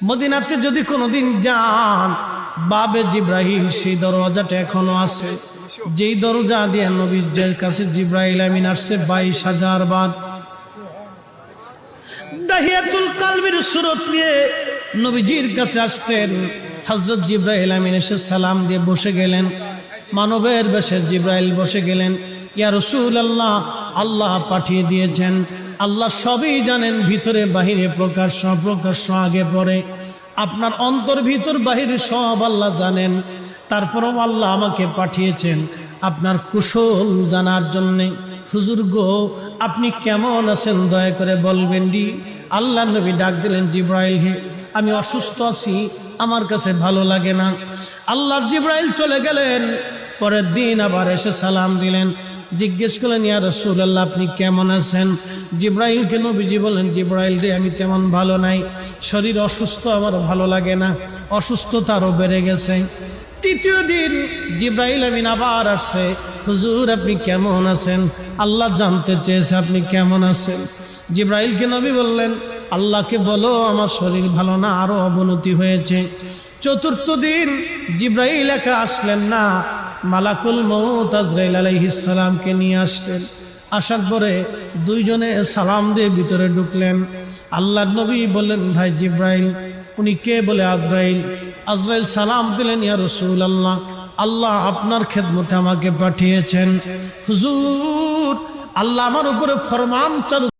মদিনাতে যদি কোনোদিন যান, বাবে জিব্রাইল সেই দরজাটা এখনো আছে, যেই দরজা দিয়ে নবীর কাছে জিব্রাইল আমিন আসছে 22,000 বার। দাহিয়াতুল কালবের সুরত নিয়ে নবীজির কাছে আসতেন। হযরত জিব্রাইল আমিন এসে সালাম দিয়ে বসে গেলেন, মানবের বেশে জিব্রাইল বসে গেলেন। ইয়া রাসূলুল্লাহ, আল্লাহ পাঠিয়ে দিয়েছেন, আল্লাহ সবই জানেন, ভিতরে বাহিরে প্রকাশ্য অপ্রকাশ্য আগে পরে, আপনার অন্তর ভিতর বাহিরে সব আল্লাহ জানেন। তারপরও আল্লাহ আমাকে পাঠিয়েছেন আপনার কুশল জানার জন্যে। হুজুর গো, আপনি কেমন আছেন দয়া করে বলবেন ডি। আল্লাহ নবী ডাক দিলেন, জিব্রাইল হে, আমি অসুস্থ আছি, আমার কাছে ভালো লাগে না। আল্লাহর জিব্রাইল চলে গেলেন। পরের দিন আবার এসে সালাম দিলেন, জিজ্ঞেস করলেন, ইয়া রাসূলুল্লাহ আপনি কেমন আছেন? জিব্রাইলকে নবীজি বলেন, জিব্রাইল রে, আমি তেমন ভালো নাই, শরীর অসুস্থ, আমার ভালো লাগে না, অসুস্থতা আরো বেড়ে গেছে। তৃতীয় দিন জিব্রাইল আমিন আবার আসছে, হুজুর আপনি কেমন আছেন? আল্লাহ জানতে চেয়েছে আপনি কেমন আছেন। জিব্রাইলকে নবী বললেন, আল্লাহকে বলো আমার শরীর ভালো না, আরো অবনতি হয়েছে। চতুর্থ দিন জিব্রাইল একা আসলেন না, মালাকুল মউত আজরাইল আলাইহিস সালামকে নিয়ে আসলেন। আসার পরে দুইজনে সালাম দিয়ে ভিতরে ঢুকলেন। আল্লাহর নবী বললেন, ভাই জিব্রাইল। উনি কে? বলে আজরাইল। আজরাইল সালাম দিলেন, ইয়া রাসূলুল্লাহ, আল্লাহ আপনার খেদমতে আমাকে পাঠিয়েছেন। হুজুর, আল্লাহ আমার উপরে ফরমান চালু